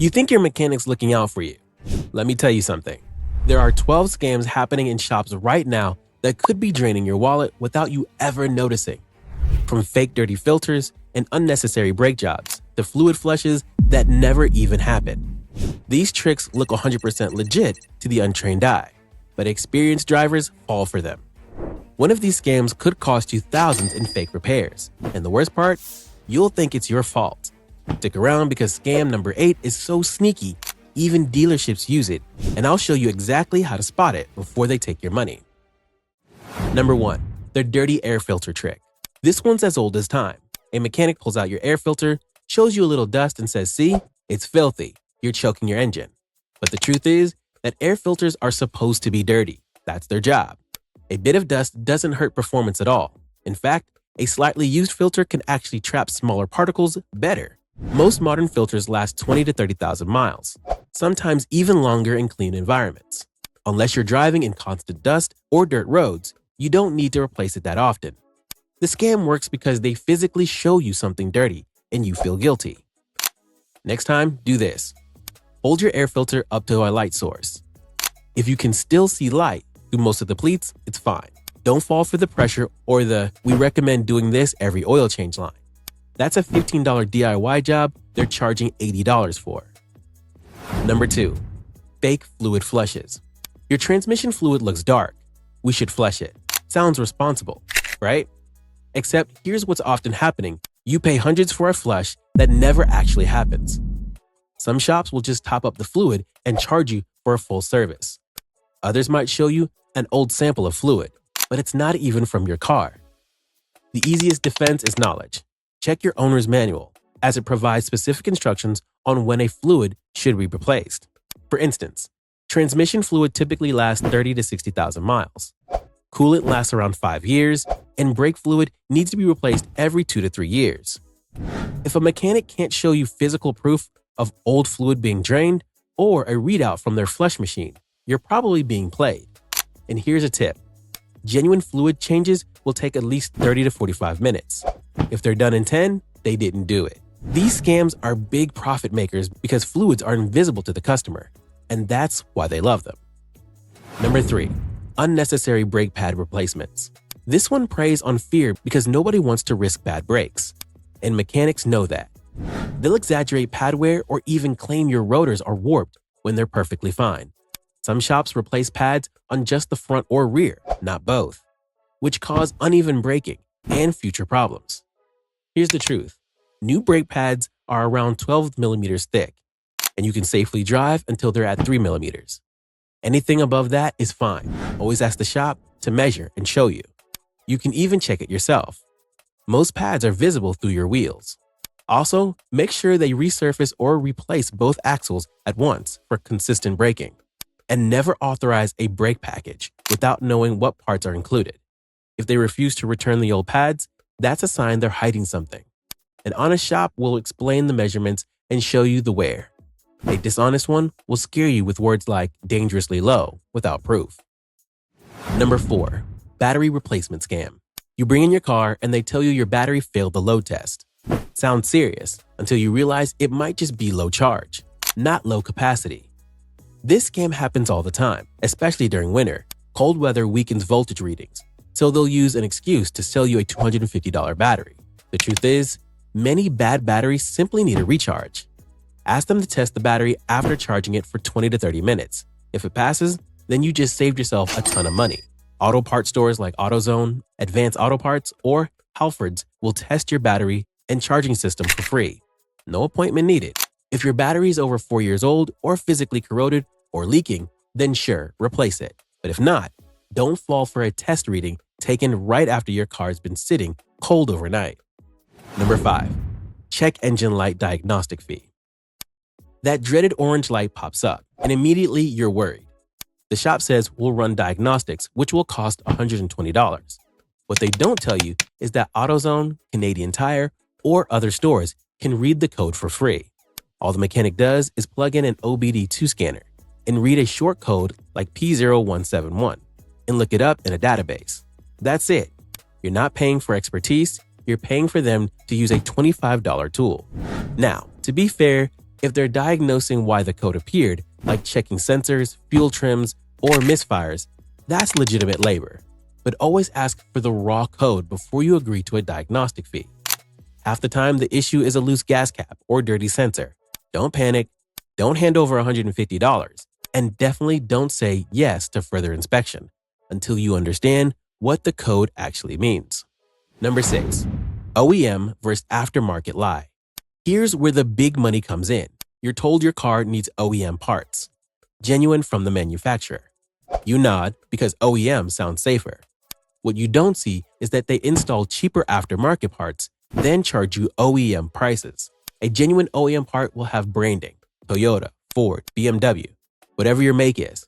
You think your mechanic's looking out for you. Let me tell you something. There are 12 scams happening in shops right now that could be draining your wallet without you ever noticing. From fake dirty filters and unnecessary brake jobs to fluid flushes that never even happen. These tricks look 100% legit to the untrained eye, but experienced drivers fall for them. One of these scams could cost you thousands in fake repairs, and the worst part? You'll think it's your fault. Stick around because scam number 8 is so sneaky, even dealerships use it, and I'll show you exactly how to spot it before they take your money. Number 1. The dirty air filter trick. This one's as old as time. A mechanic pulls out your air filter, shows you a little dust and says, "See, it's filthy. You're choking your engine." But the truth is that air filters are supposed to be dirty. That's their job. A bit of dust doesn't hurt performance at all. In fact, a slightly used filter can actually trap smaller particles better. Most modern filters last 20 to 30,000 miles, sometimes even longer in clean environments. Unless you're driving in constant dust or dirt roads, you don't need to replace it that often. The scam works because they physically show you something dirty and you feel guilty. Next time, do this. Hold your air filter up to a light source. If you can still see light through most of the pleats, it's fine. Don't fall for the pressure or the "we recommend doing this every oil change" line. That's a $15 DIY job they're charging $80 for. Number 2. Fake fluid flushes. Your transmission fluid looks dark. We should flush it. Sounds responsible, right? Except here's what's often happening. You pay hundreds for a flush that never actually happens. Some shops will just top up the fluid and charge you for a full service. Others might show you an old sample of fluid, but it's not even from your car. The easiest defense is knowledge. Check your owner's manual, as it provides specific instructions on when a fluid should be replaced. For instance, transmission fluid typically lasts 30 to 60,000 miles. Coolant lasts around 5 years, and brake fluid needs to be replaced every 2 to 3 years. If a mechanic can't show you physical proof of old fluid being drained or a readout from their flush machine, you're probably being played. And here's a tip. Genuine fluid changes will take at least 30 to 45 minutes. If they're done in 10, they didn't do it. These scams are big profit makers because fluids are invisible to the customer, and that's why they love them. Number 3. Unnecessary brake pad replacements. This one preys on fear because nobody wants to risk bad brakes, and mechanics know that. They'll exaggerate pad wear or even claim your rotors are warped when they're perfectly fine. Some shops replace pads on just the front or rear, not both, which cause uneven braking and future problems. Here's the truth. New brake pads are around 12 millimeters thick, and you can safely drive until they're at 3 millimeters. Anything above that is fine. Always ask the shop to measure and show you. You can even check it yourself. Most pads are visible through your wheels. Also, make sure they resurface or replace both axles at once for consistent braking. And never authorize a brake package without knowing what parts are included. If they refuse to return the old pads, that's a sign they're hiding something. An honest shop will explain the measurements and show you the wear. A dishonest one will scare you with words like dangerously low without proof. Number 4. Battery replacement scam. You bring in your car and they tell you your battery failed the load test. Sounds serious until you realize it might just be low charge, not low capacity. This scam happens all the time, especially during winter. Cold weather weakens voltage readings, so they'll use an excuse to sell you a $250 battery. The truth is, many bad batteries simply need a recharge. Ask them to test the battery after charging it for 20 to 30 minutes. If it passes, then you just saved yourself a ton of money. Auto parts stores like AutoZone, Advanced Auto Parts, or Halfords will test your battery and charging system for free. No appointment needed. If your battery is over 4 years old or physically corroded or leaking, then sure, replace it. But if not, don't fall for a test reading taken right after your car's been sitting cold overnight. Number 5. Check engine light diagnostic fee. That dreaded orange light pops up, and immediately you're worried. The shop says we'll run diagnostics, which will cost $120. What they don't tell you is that AutoZone, Canadian Tire, or other stores can read the code for free. All the mechanic does is plug in an OBD2 scanner and read a short code like P0171 and look it up in a database. That's it. You're not paying for expertise, you're paying for them to use a $25 tool. Now, to be fair, If they're diagnosing why the code appeared, like checking sensors, fuel trims, or misfires, that's legitimate labor. But always ask for the raw code before you agree to a diagnostic fee. Half the time, the issue is a loose gas cap or dirty sensor. Don't panic, don't hand over $150, and definitely don't say yes to further inspection until you understand what the code actually means. Number 6. OEM versus aftermarket lie. Here's where the big money comes in. You're told your car needs OEM parts, genuine from the manufacturer. You nod because OEM sounds safer. What you don't see is that they install cheaper aftermarket parts, then charge you OEM prices. A genuine OEM part will have branding, Toyota, Ford, BMW, whatever your make is.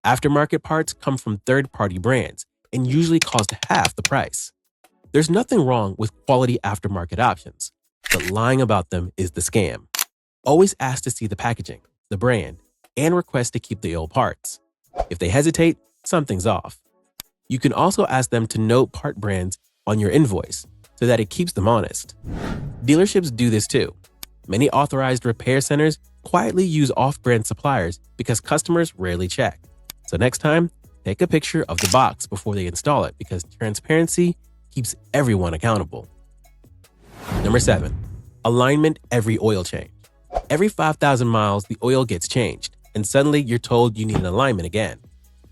Aftermarket parts come from third-party brands and usually cost half the price. There's nothing wrong with quality aftermarket options, but lying about them is the scam. Always ask to see the packaging, the brand, and request to keep the old parts. If they hesitate, something's off. You can also ask them to note part brands on your invoice so that it keeps them honest. Dealerships do this too. Many authorized repair centers quietly use off-brand suppliers because customers rarely check. So next time, take a picture of the box before they install it because transparency keeps everyone accountable. Number 7. Alignment every oil change. Every 5,000 miles, the oil gets changed, and suddenly you're told you need an alignment again.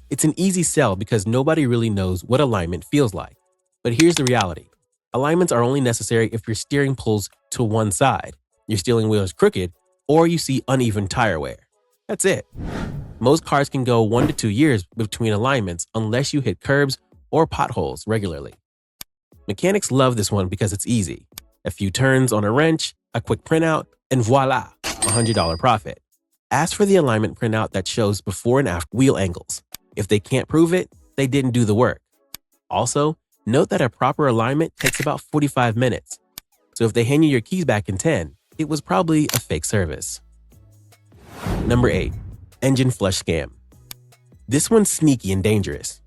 It's an easy sell because nobody really knows what alignment feels like. But here's the reality. Alignments are only necessary if your steering pulls to one side, your steering wheel is crooked, or you see uneven tire wear. That's it. Most cars can go 1 to 2 years between alignments unless you hit curbs or potholes regularly. Mechanics love this one because it's easy. A few turns on a wrench, a quick printout, and voila, $100 profit. Ask for the alignment printout that shows before and after wheel angles. If they can't prove it, they didn't do the work. Also, note that a proper alignment takes about 45 minutes. So if they hand you your keys back in 10, it was probably a fake service. Number 8. Engine flush scam. This one's sneaky and dangerous.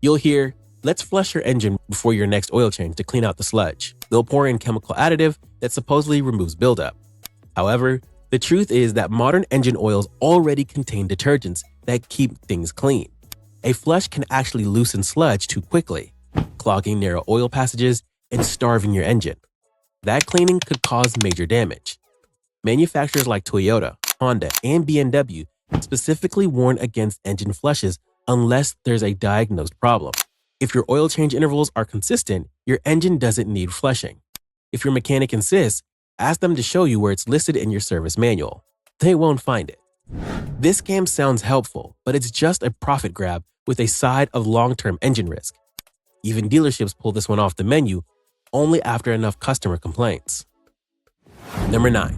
You'll hear, let's flush your engine before your next oil change to clean out the sludge. They'll pour in chemical additive that supposedly removes buildup. However, the truth is that modern engine oils already contain detergents that keep things clean. A flush can actually loosen sludge too quickly, clogging narrow oil passages and starving your engine. That cleaning could cause major damage. Manufacturers like Toyota, Honda, and BMW specifically warn against engine flushes unless there's a diagnosed problem. If your oil change intervals are consistent, your engine doesn't need flushing. If your mechanic insists, ask them to show you where it's listed in your service manual. They won't find it. This scam sounds helpful, but it's just a profit grab with a side of long-term engine risk. Even dealerships pull this one off the menu only after enough customer complaints. Number 9.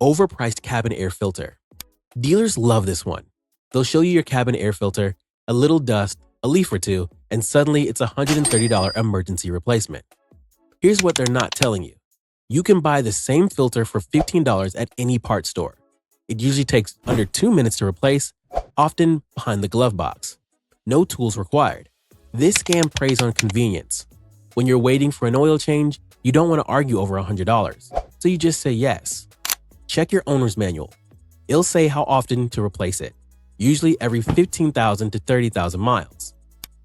Overpriced cabin air filter. Dealers love this one. They'll show you your cabin air filter, a little dust, a leaf or two, and suddenly it's a $130 emergency replacement. Here's what they're not telling you. You can buy the same filter for $15 at any parts store. It usually takes under 2 minutes to replace, often behind the glove box. No tools required. This scam preys on convenience. When you're waiting for an oil change, you don't want to argue over $100, so you just say yes. Check your owner's manual. It'll say how often to replace it, usually every 15,000 to 30,000 miles.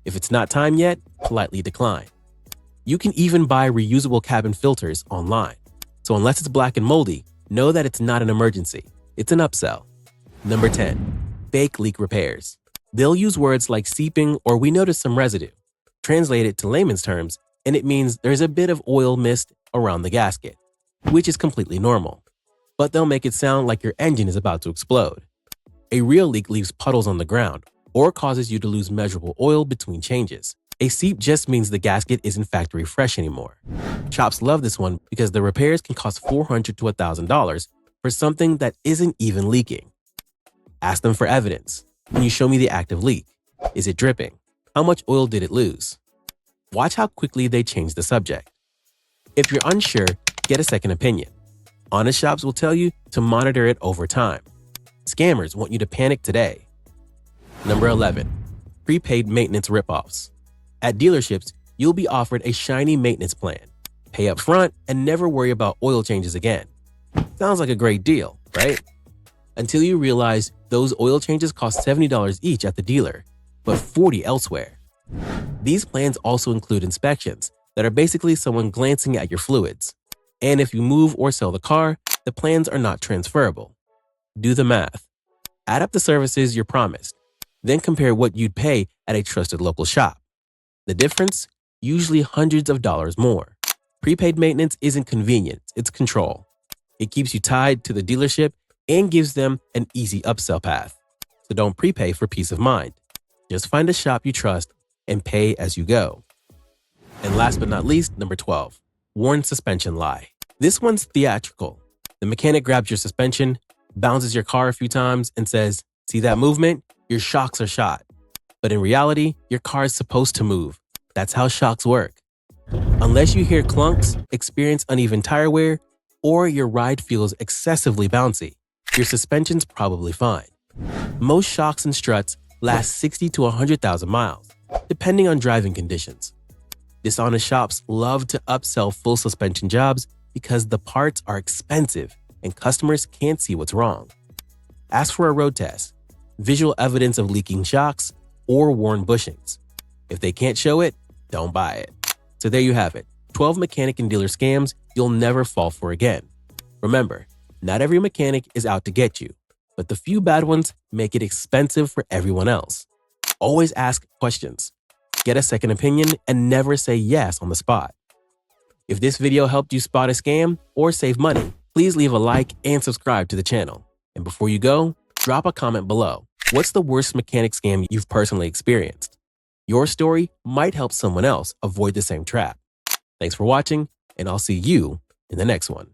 If it's not time yet, politely decline. You can even buy reusable cabin filters online. So unless it's black and moldy, know that it's not an emergency. It's an upsell. Number 10. Fake leak repairs. They'll use words like seeping or we noticed some residue. Translate it to layman's terms, and it means there's a bit of oil mist around the gasket, which is completely normal. But they'll make it sound like your engine is about to explode. A real leak leaves puddles on the ground or causes you to lose measurable oil between changes. A seep just means the gasket isn't factory fresh anymore. Shops love this one because the repairs can cost $400 to $1,000 for something that isn't even leaking. Ask them for evidence. Can you show me the active leak? Is it dripping? How much oil did it lose? Watch how quickly they change the subject. If you're unsure, get a second opinion. Honest shops will tell you to monitor it over time. Scammers want you to panic today. Number 11. Prepaid maintenance ripoffs. At dealerships, you'll be offered a shiny maintenance plan. Pay up front and never worry about oil changes again. Sounds like a great deal, right? until you realize those oil changes cost $70 each at the dealer, but $40 elsewhere. These plans also include inspections that are basically someone glancing at your fluids. And if you move or sell the car, the plans are not transferable. Do the math. Add up the services you're promised, then compare what you'd pay at a trusted local shop. The difference? Usually hundreds of dollars more. Prepaid maintenance isn't convenience, it's control. It keeps you tied to the dealership and gives them an easy upsell path. So don't prepay for peace of mind. Just find a shop you trust and pay as you go. And last but not least, number 12, worn suspension lie. This one's theatrical. The mechanic grabs your suspension, bounces your car a few times, and says, "See that movement? Your shocks are shot." But in reality, your car is supposed to move. That's how shocks work. Unless you hear clunks, experience uneven tire wear, or your ride feels excessively bouncy, your suspension's probably fine. Most shocks and struts last 60 to 100,000 miles, depending on driving conditions. Dishonest shops love to upsell full suspension jobs because the parts are expensive and customers can't see what's wrong. Ask for a road test, visual evidence of leaking shocks, or worn bushings. If they can't show it, don't buy it. So there you have it, 12 mechanic and dealer scams you'll never fall for again. Remember, not every mechanic is out to get you, but the few bad ones make it expensive for everyone else. Always ask questions, get a second opinion, and never say yes on the spot. If this video helped you spot a scam or save money, please leave a like and subscribe to the channel. And before you go, drop a comment below. What's the worst mechanic scam you've personally experienced? Your story might help someone else avoid the same trap. Thanks for watching, and I'll see you in the next one.